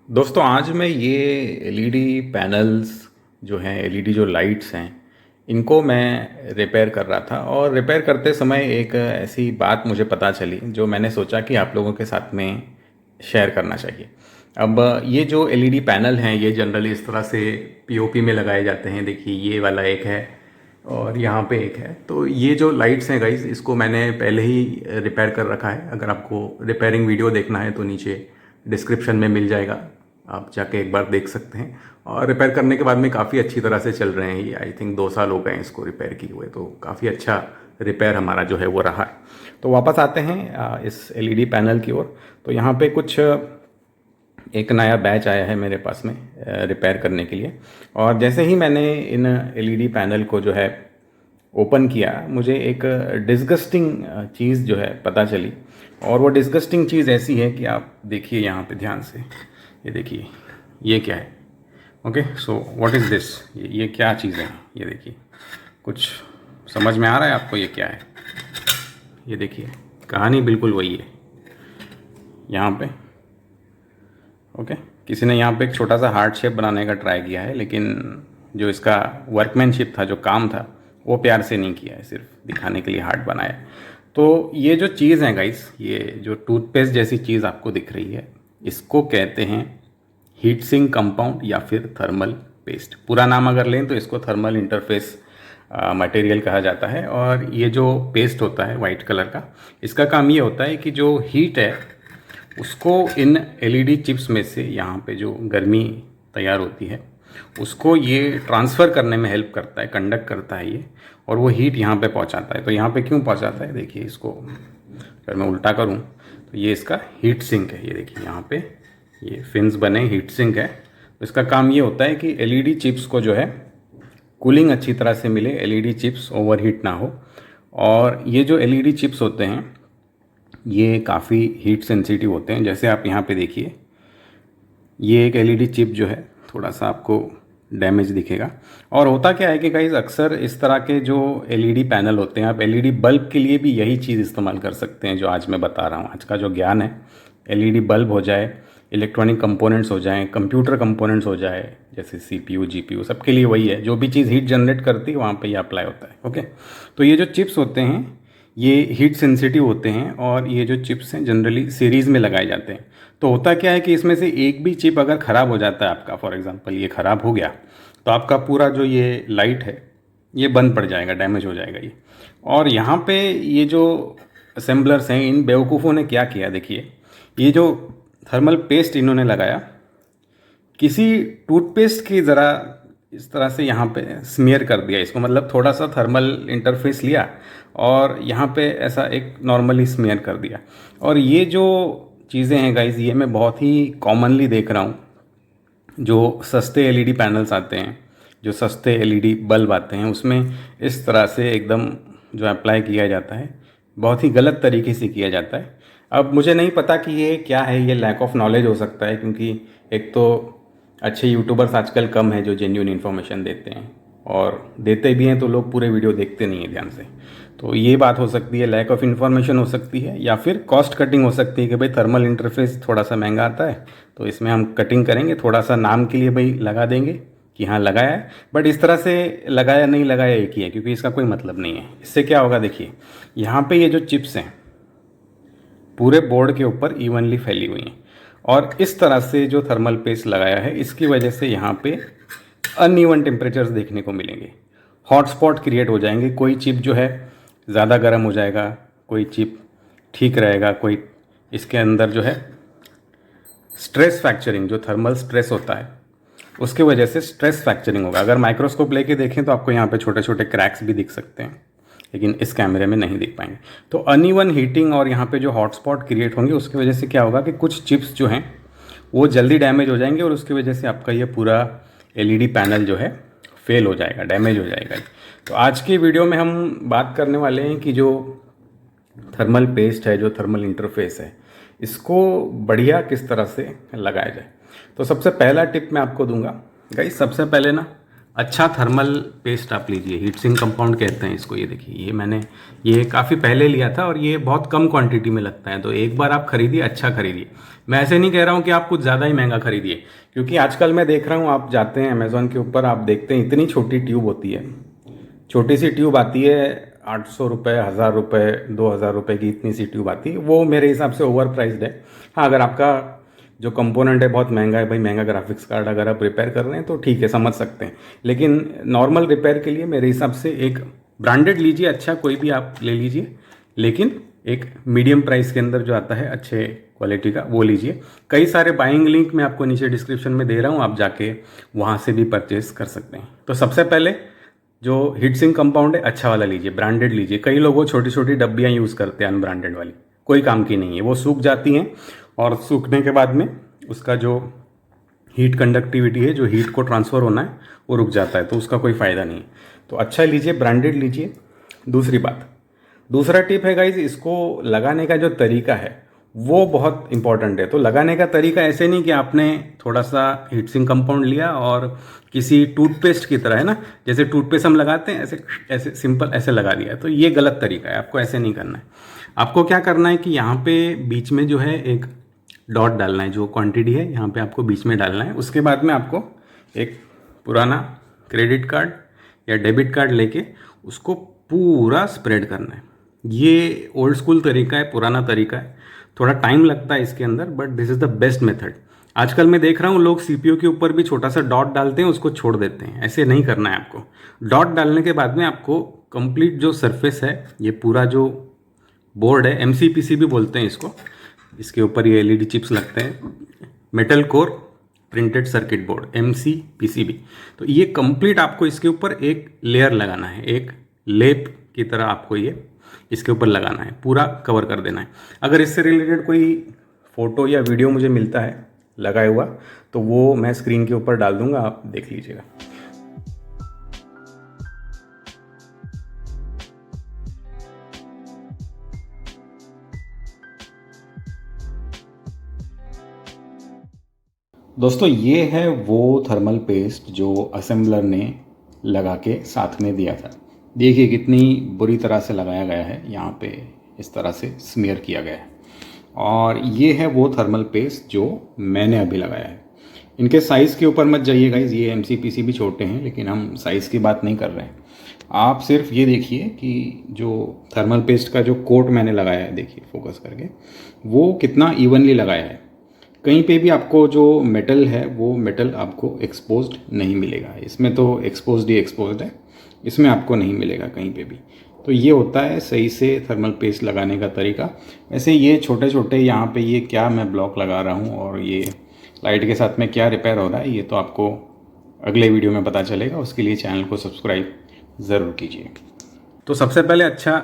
दोस्तों आज मैं ये एलईडी पैनल्स जो हैं, एलईडी जो लाइट्स हैं, इनको मैं रिपेयर कर रहा था। और रिपेयर करते समय एक ऐसी बात मुझे पता चली जो मैंने सोचा कि आप लोगों के साथ में शेयर करना चाहिए। अब ये जो एलईडी पैनल हैं ये जनरली इस तरह से पीओपी में लगाए जाते हैं। देखिए ये वाला एक है और यहाँ पे एक है। तो ये जो लाइट्स हैं गाइस, इसको मैंने पहले ही रिपेयर कर रखा है। अगर आपको रिपेयरिंग वीडियो देखना है तो नीचे डिस्क्रिप्शन में मिल जाएगा, आप जाके एक बार देख सकते हैं। और रिपेयर करने के बाद में काफ़ी अच्छी तरह से चल रहे हैं। ये आई थिंक 2 साल हो गए हैं इसको रिपेयर किए हुए, तो काफ़ी अच्छा रिपेयर हमारा जो है वो रहा है। तो वापस आते हैं इस एलईडी पैनल की ओर। तो यहाँ पे कुछ एक नया बैच आया है मेरे पास में रिपेयर करने के लिए। और जैसे ही मैंने इन एलईडी पैनल को जो है ओपन किया, मुझे एक डिस्गस्टिंग चीज़ जो है पता चली। और वो डिस्गस्टिंग चीज़ ऐसी है कि आप देखिए यहाँ पे ध्यान से, ये देखिए ये क्या है। Okay, so what is this, ये क्या चीज़ें हैं ये देखिए। कुछ समझ में आ रहा है आपको ये क्या है? ये देखिए कहानी बिल्कुल वही है यहाँ पे। ओके, किसी ने यहाँ पे एक छोटा सा हार्ट शेप बनाने का ट्राई किया है, लेकिन जो इसका वर्कमैनशिप था, जो काम था, वो प्यार से नहीं किया है, सिर्फ दिखाने के लिए हार्ट बनाया। तो ये जो चीज़ है गाइस, ये जो टूथपेस्ट जैसी चीज़ आपको दिख रही है, इसको कहते हैं हीट सिंक कंपाउंड या फिर थर्मल पेस्ट। पूरा नाम अगर लें तो इसको थर्मल इंटरफेस मटेरियल कहा जाता है। और ये जो पेस्ट होता है वाइट कलर का, इसका काम ये होता है कि जो हीट है उसको इन एलईडी चिप्स में से, यहाँ पे जो गर्मी तैयार होती है, उसको ये ट्रांसफ़र करने में हेल्प करता है, कंडक्ट करता है ये, और वो हीट यहाँ पे पहुँचाता है। तो यहाँ पे क्यों पहुँचाता है, देखिए इसको अगर मैं उल्टा करूँ तो ये इसका हीट सिंक है। ये देखिए यहाँ पे ये फिन्स बने हीट सिंक है। तो इसका काम ये होता है कि एलईडी चिप्स को जो है कूलिंग अच्छी तरह से मिले, एलईडी चिप्स ओवरहीट ना हो। और ये जो एलईडी चिप्स होते हैं ये काफ़ी हीट सेंसिटिव होते हैं। जैसे आप यहाँ पे देखिए, ये एक एलईडी चिप जो है थोड़ा सा आपको डैमेज दिखेगा। और होता क्या है कि गाइस, अक्सर इस तरह के जो एलईडी पैनल होते हैं, आप एलईडी बल्ब के लिए भी यही चीज़ इस्तेमाल कर सकते हैं जो आज मैं बता रहा हूँ। आज का जो ज्ञान है, एलईडी बल्ब हो जाए, इलेक्ट्रॉनिक कंपोनेंट्स हो जाएं, कंप्यूटर कंपोनेंट्स हो जाए, जैसे सीपीयू जीपीयू, सबके लिए वही है। जो भी चीज़ हीट जनरेट करती है वहाँ पे ये अप्लाई होता है। ओके, तो ये जो चिप्स होते हैं ये हीट सेंसिटिव होते हैं, और ये जो चिप्स हैं जनरली सीरीज़ में लगाए जाते हैं। तो होता क्या है कि इसमें से एक भी चिप अगर ख़राब हो जाता है आपका, फॉर एग्जांपल ये ख़राब हो गया, तो आपका पूरा जो ये लाइट है ये बंद पड़ जाएगा, डैमेज हो जाएगा ये। और यहाँ पे ये जो असेंबलर्स हैं, इन बेवकूफ़ों ने क्या किया, देखिए ये जो थर्मल पेस्ट इन्होंने लगाया, किसी टूथपेस्ट की ज़रा इस तरह से यहाँ पे स्मीयर कर दिया इसको। मतलब थोड़ा सा थर्मल इंटरफेस लिया और यहाँ पे ऐसा एक नॉर्मली स्मीयर कर दिया। और ये जो चीज़ें हैं गाइस, ये मैं बहुत ही कॉमनली देख रहा हूँ। जो सस्ते एलईडी पैनल्स आते हैं, जो सस्ते एलईडी बल्ब आते हैं, उसमें इस तरह से एकदम जो अप्लाई किया जाता है, बहुत ही गलत तरीके से किया जाता है। अब मुझे नहीं पता कि ये क्या है, ये लैक ऑफ नॉलेज हो सकता है, क्योंकि एक तो अच्छे यूट्यूबर्स आजकल कम है जो जेन्युइन इन्फॉर्मेशन देते हैं, और देते भी हैं तो लोग पूरे वीडियो देखते नहीं हैं ध्यान से। तो ये बात हो सकती है, लैक ऑफ इन्फॉर्मेशन हो सकती है, या फिर कॉस्ट कटिंग हो सकती है कि भाई थर्मल इंटरफेस थोड़ा सा महंगा आता है तो इसमें हम कटिंग करेंगे, थोड़ा सा नाम के लिए भाई लगा देंगे कि हाँ लगाया है। बट इस तरह से लगाया नहीं लगाया एक ही है, क्योंकि इसका कोई मतलब नहीं है। इससे क्या होगा, देखिए यहाँ पे ये जो चिप्स हैं पूरे बोर्ड के ऊपर इवनली फैली हुई हैं, और इस तरह से जो थर्मल पेस्ट लगाया है इसकी वजह से यहाँ पे अनइवन टेम्परेचर्स देखने को मिलेंगे, हॉटस्पॉट क्रिएट हो जाएंगे। कोई चिप जो है ज़्यादा गर्म हो जाएगा, कोई चिप ठीक रहेगा, कोई इसके अंदर जो है स्ट्रेस फ्रैक्चरिंग, जो थर्मल स्ट्रेस होता है उसके वजह से स्ट्रेस फ्रैक्चरिंग होगा। अगर माइक्रोस्कोप लेके देखें तो आपको यहाँ पे छोटे छोटे क्रैक्स भी दिख सकते हैं, लेकिन इस कैमरे में नहीं दिख पाएंगे। तो अनइवन हीटिंग और यहाँ पे जो हॉटस्पॉट क्रिएट होंगे उसकी वजह से क्या होगा कि कुछ चिप्स जो हैं वो जल्दी डैमेज हो जाएंगे, और उसकी वजह से आपका ये पूरा एलईडी पैनल जो है फेल हो जाएगा, डैमेज हो जाएगा। तो आज की वीडियो में हम बात करने वाले हैं कि जो थर्मल पेस्ट है, जो थर्मल इंटरफेस है, इसको बढ़िया किस तरह से लगाया जाए। तो सबसे पहला टिप मैं आपको दूंगा गाइस, सबसे पहले ना अच्छा थर्मल पेस्ट आप लीजिए, हीट सिंक कंपाउंड कहते हैं इसको। ये देखिए, ये मैंने ये काफ़ी पहले लिया था और ये बहुत कम क्वांटिटी में लगता है, तो एक बार आप खरीदिए, अच्छा खरीदिए। मैं ऐसे नहीं कह रहा हूँ कि आप कुछ ज़्यादा ही महंगा खरीदिए, क्योंकि आजकल मैं देख रहा हूँ, आप जाते हैं अमेज़ॉन के ऊपर, आप देखते हैं इतनी छोटी ट्यूब होती है, छोटी सी ट्यूब आती है, 800 रुपये, 1000 रुपये, 2000 रुपये की इतनी सी ट्यूब आती है। वो मेरे हिसाब से ओवर प्राइस्ड है। हाँ, अगर आपका जो कंपोनेंट है बहुत महंगा है, भाई महंगा ग्राफिक्स कार्ड अगर आप रिपेयर कर रहे हैं तो ठीक है, समझ सकते हैं। लेकिन नॉर्मल रिपेयर के लिए मेरे हिसाब से एक ब्रांडेड लीजिए, अच्छा कोई भी आप ले लीजिए, लेकिन एक मीडियम प्राइस के अंदर जो आता है अच्छे क्वालिटी का, वो लीजिए। कई सारे बाइंग लिंक मैं आपको नीचे डिस्क्रिप्शन में दे रहा हूँ, आप जाके वहाँ से भी परचेस कर सकते हैं। तो सबसे पहले जो हीट सिंक कंपाउंड है अच्छा वाला लीजिए, ब्रांडेड लीजिए। कई लोग वो छोटी छोटी डब्बियाँ यूज़ करते हैं अनब्रांडेड वाली, कोई काम की नहीं है, वो सूख जाती हैं और सूखने के बाद में उसका जो हीट कंडक्टिविटी है, जो हीट को ट्रांसफ़र होना है, वो रुक जाता है, तो उसका कोई फ़ायदा नहीं है। तो अच्छा लीजिए, ब्रांडेड लीजिए। दूसरी बात, दूसरा टिप है गाइज, इसको लगाने का जो तरीका है वो बहुत इंपॉर्टेंट है। तो लगाने का तरीका ऐसे नहीं कि आपने थोड़ा सा हीट सिंक कंपाउंड लिया और किसी टूथपेस्ट की तरह, है ना, जैसे टूथपेस्ट हम लगाते हैं ऐसे ऐसे सिंपल ऐसे लगा दिया, तो ये गलत तरीका है, आपको ऐसे नहीं करना है। आपको क्या करना है कि यहाँ पे बीच में जो है एक डॉट डालना है, जो क्वांटिटी है यहाँ पे आपको बीच में डालना है। उसके बाद में आपको एक पुराना क्रेडिट कार्ड या डेबिट कार्ड लेके उसको पूरा स्प्रेड करना है। ये ओल्ड स्कूल तरीका है, पुराना तरीका है, थोड़ा टाइम लगता है इसके अंदर, but this is the best method. आजकल मैं देख रहा हूँ लोग सीपीयू के ऊपर भी छोटा सा डॉट डालते हैं, उसको छोड़ देते हैं। ऐसे नहीं करना है आपको। डॉट डालने के बाद में आपको कंप्लीट जो सरफेस है, ये पूरा जो बोर्ड है, एमसीपीसी भी बोलते हैं इसको, इसके ऊपर ये एलईडी चिप्स लगते हैं, metal core printed circuit board, MCPCB. तो ये कंप्लीट आपको इसके ऊपर एक लेयर लगाना है, एक लेप की तरह आपको ये इसके ऊपर लगाना है, पूरा कवर कर देना है। अगर इससे रिलेटेड कोई फ़ोटो या वीडियो मुझे मिलता है लगाया हुआ, तो वो मैं स्क्रीन के ऊपर डाल दूंगा, आप देख लीजिएगा। दोस्तों, ये है वो थर्मल पेस्ट जो असेंबलर ने लगा के साथ में दिया था। देखिए कितनी बुरी तरह से लगाया गया है, यहाँ पे इस तरह से स्मीयर किया गया है। और ये है वो थर्मल पेस्ट जो मैंने अभी लगाया है। इनके साइज़ के ऊपर मत जाइए गाइज, ये एमसीपीसी भी छोटे हैं, लेकिन हम साइज़ की बात नहीं कर रहे हैं। आप सिर्फ ये देखिए कि जो थर्मल पेस्ट का जो कोट मैंने लगाया है, देखिए फोकस करके, वो कितना इवनली लगाया है। कहीं पे भी आपको जो मेटल है वो मेटल आपको एक्सपोज्ड नहीं मिलेगा। इसमें तो एक्सपोज्ड ही एक्सपोज्ड है, इसमें आपको नहीं मिलेगा कहीं पे भी। तो ये होता है सही से थर्मल पेस्ट लगाने का तरीका। वैसे ये छोटे छोटे यहाँ पे ये क्या मैं ब्लॉक लगा रहा हूँ और ये लाइट के साथ में क्या रिपेयर हो रहा है, ये तो आपको अगले वीडियो में पता चलेगा। उसके लिए चैनल को सब्सक्राइब ज़रूर कीजिए। तो सबसे पहले अच्छा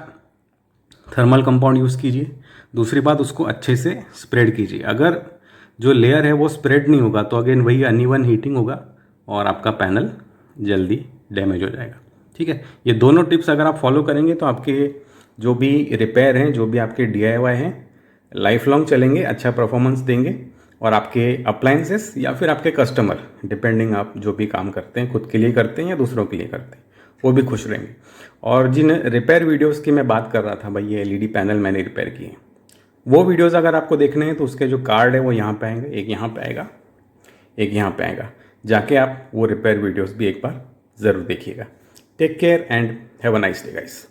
थर्मल कंपाउंड यूज़ कीजिए। दूसरी बात, उसको अच्छे से स्प्रेड कीजिए। अगर जो लेयर है वो स्प्रेड नहीं होगा तो अगेन वही अनइवन हीटिंग होगा और आपका पैनल जल्दी डैमेज हो जाएगा। ठीक है, ये दोनों टिप्स अगर आप फॉलो करेंगे तो आपके जो भी रिपेयर हैं, जो भी आपके डीआईवाई हैं, लाइफ लॉन्ग चलेंगे, अच्छा परफॉर्मेंस देंगे। और आपके अप्लायंसेस या फिर आपके कस्टमर, डिपेंडिंग आप जो भी काम करते हैं, खुद के लिए करते हैं या दूसरों के लिए करते हैं, वो भी खुश रहेंगे। और जिन रिपेयर वीडियोज़ की मैं बात कर रहा था, भाई ये एलईडी पैनल मैंने रिपेयर किए, वो वीडियोज़ अगर आपको देखने हैं तो उसके जो कार्ड है वो यहाँ पे आएंगे, एक यहाँ पे आएगा, एक यहाँ पे आएगा। जाके आप वो रिपेयर वीडियोज़ भी एक बार ज़रूर देखिएगा। Take care and have a nice day guys.